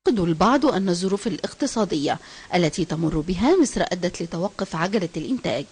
يعتقد البعض أن الظروف الاقتصادية التي تمر بها مصر أدت لتوقف عجلة الإنتاج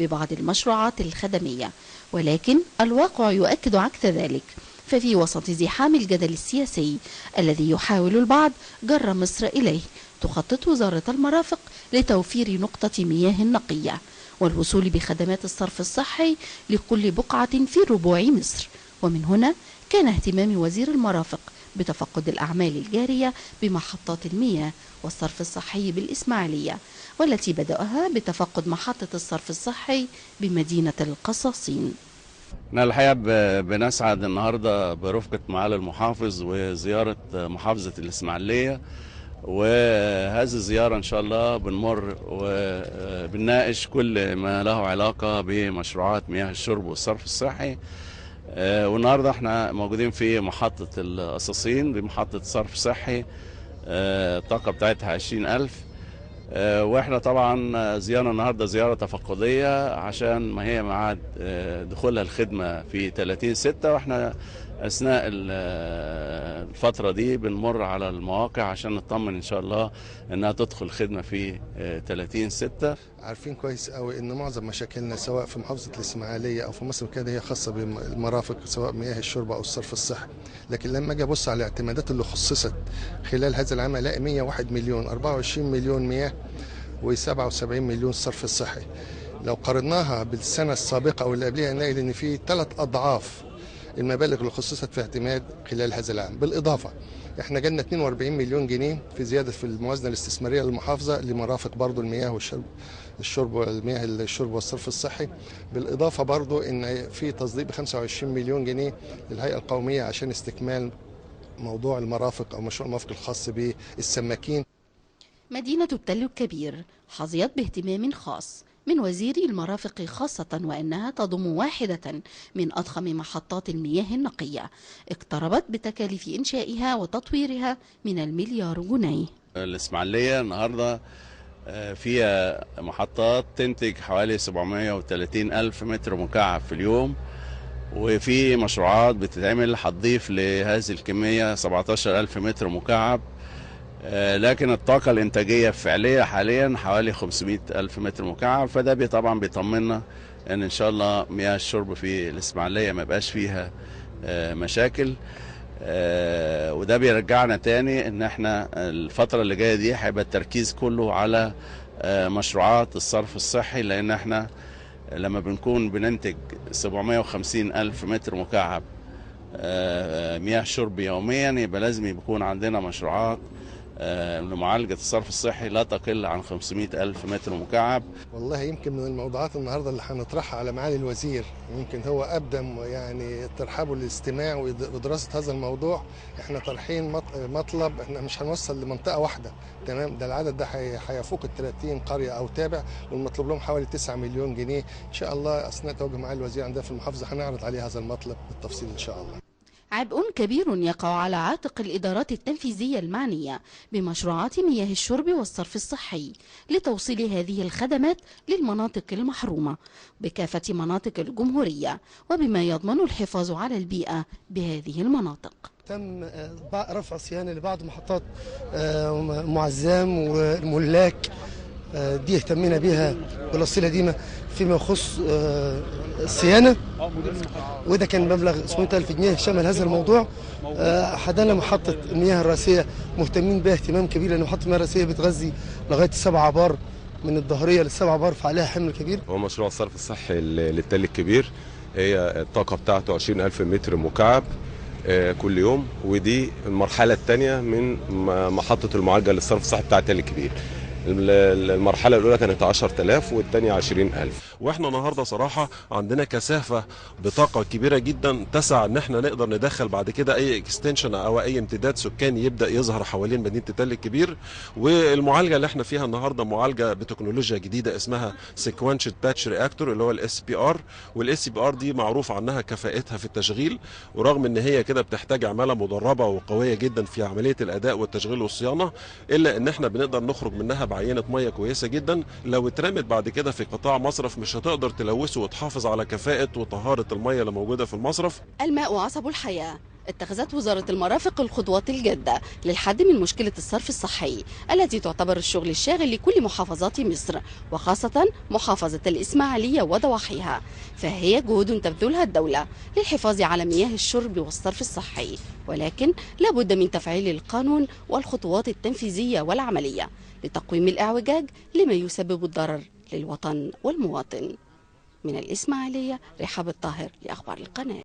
ببعض المشروعات الخدمية، ولكن الواقع يؤكد عكس ذلك. ففي وسط زحام الجدل السياسي الذي يحاول البعض جر مصر إليه، تخطط وزارة المرافق لتوفير نقطة مياه نقية والوصول بخدمات الصرف الصحي لكل بقعة في ربوع مصر. ومن هنا كان اهتمام وزير المرافق بتفقد الأعمال الجارية بمحطات المياه والصرف الصحي بالإسماعيلية، والتي بدأها بتفقد محطة الصرف الصحي بمدينة القصاصين. احنا الحقيقة بنسعد النهاردة برفقة معالي المحافظ وزيارة محافظة الإسماعيلية، وهذه الزيارة إن شاء الله بنمر وبنناقش كل ما له علاقة بمشروعات مياه الشرب والصرف الصحي. والنهاردة احنا موجودين في محطة القصاصين بمحطة صرف صحي، الطاقة بتاعتها 20,000. واحنا طبعا زيارة النهاردة زيارة تفقدية عشان ما هي ميعاد دخولها الخدمة في 30/6، واحنا اثناء الفترة دي بنمر على المواقع عشان نطمن ان شاء الله انها تدخل خدمة في 30/6. عارفين كويس قوي ان معظم مشاكلنا سواء في محافظة الاسماعيلية او في مصر كده هي خاصة بالمرافق، سواء مياه الشرب او الصرف الصحي. لكن لما اجي ابص على الاعتمادات اللي خصصت خلال هذا العام الاقي 101 مليون، 24 مليون مياه و77 مليون صرف الصحي. لو قارناها بالسنة السابقة او اللي قبلها نلاقي ان في 3 أضعاف المبالغ اللي خصصت في اعتماد خلال هذا العام. بالإضافة احنا جالنا 42 مليون جنيه في زيادة في الموازنة الاستثمارية للمحافظة لمرافق برضو المياه والشرب والمياه الشرب والصرف الصحي. بالإضافة برضو ان في تصديق ب 25 مليون جنيه للهيئة القومية عشان استكمال موضوع المرافق او مشروع المرافق الخاص بالسماكين. مدينة التل الكبير حظيت باهتمام خاص من وزير المرافق خاصة، وأنها تضم واحدة من أضخم محطات المياه النقية اقتربت بتكاليف إنشائها وتطويرها من المليار جنيه. الإسماعيلية النهاردة فيها محطات تنتج حوالي 730 ألف متر مكعب في اليوم، وفي مشروعات بتتعمل هتضيف لهذه الكمية 17 ألف متر مكعب. لكن الطاقة الإنتاجية الفعلية حاليا حوالي 500 ألف متر مكعب، فده طبعا بيطمنا إن شاء الله مياه الشرب في الإسماعيلية ما يبقاش فيها مشاكل. وده بيرجعنا تاني إن احنا الفترة اللي جاية دي هيبقى التركيز كله على مشروعات الصرف الصحي، لأن احنا لما بنكون بننتج 750 ألف متر مكعب مياه شرب يوميا، يبقى لازم يكون عندنا مشروعات لمعالجة الصرف الصحي لا تقل عن 500 ألف متر مكعب. والله يمكن من الموضوعات النهاردة اللي هنطرحها على معالي الوزير، يمكن هو أبدأ يعني ترحابه للاستماع ودراسة هذا الموضوع. احنا طرحين مطلب، احنا مش هنوصل لمنطقة واحدة، تمام؟ ده العدد ده هيفوق ال 30 قرية أو تابع، والمطلوب لهم حوالي 9 مليون جنيه. إن شاء الله أثناء توجه معالي الوزير عندنا في المحافظة هنعرض عليه هذا المطلب بالتفصيل إن شاء الله. عبء كبير يقع على عاتق الإدارات التنفيذية المعنية بمشروعات مياه الشرب والصرف الصحي لتوصيل هذه الخدمات للمناطق المحرومة بكافة مناطق الجمهورية، وبما يضمن الحفاظ على البيئة بهذه المناطق. تم رفع صيانة لبعض محطات معزام والملاك، دي اهتمينا بها بالوصيلة دي فيما يخص الصيانة، وده كان مبلغ 700,000 جنيه شمل هذا الموضوع. حدنا محطة المياه الرئيسية مهتمين بها اهتمام كبير، لأن محطة المياه الرئيسية بتغذي لغاية 7 آبار من الظهرية ل7 آبار، فعليها حمل كبير. هو مشروع الصرف الصحي للتل الكبير، هي الطاقة بتاعته 20,000 متر مكعب كل يوم، ودي المرحلة الثانية من محطة المعالجة للصرف الصحي بتاع التل الكبير. المرحلة الأولى كانت 10,000 والثانية 20,000. واحنا النهارده صراحة عندنا كثافة بطاقة كبيرة جدا تسع ان احنا نقدر ندخل بعد كده اي اكستنشن او اي امتداد سكاني يبدأ يظهر حوالين مدينة التل الكبير. والمعالجة اللي احنا فيها النهارده معالجة بتكنولوجيا جديدة اسمها سيكوينشد باتش رياكتور اللي هو الاس بي ار، والاس بي ار دي معروف عنها كفاءتها في التشغيل، ورغم ان هي كده بتحتاج عمالة مدربة وقوية جدا في عملية الاداء والتشغيل والصيانة، الا ان احنا بنقدر نخرج منها بعينة مية كويسة جدا. لو اترمت بعد كده في قطاع مصرف مش هتقدر تلوثه وتحافظ على كفاءة وطهارة المية اللي موجودة في المصرف. الماء عصب الحياة، اتخذت وزارة المرافق الخطوات الجادة للحد من مشكلة الصرف الصحي التي تعتبر الشغل الشاغل لكل محافظات مصر، وخاصة محافظة الإسماعيلية وضواحيها، فهي جهود تبذلها الدولة للحفاظ على مياه الشرب والصرف الصحي، ولكن لا بد من تفعيل القانون والخطوات التنفيذية والعملية لتقويم الإعوجاج لما يسبب الضرر للوطن والمواطن. من الإسماعيلية رحاب الطاهر لأخبار القناة.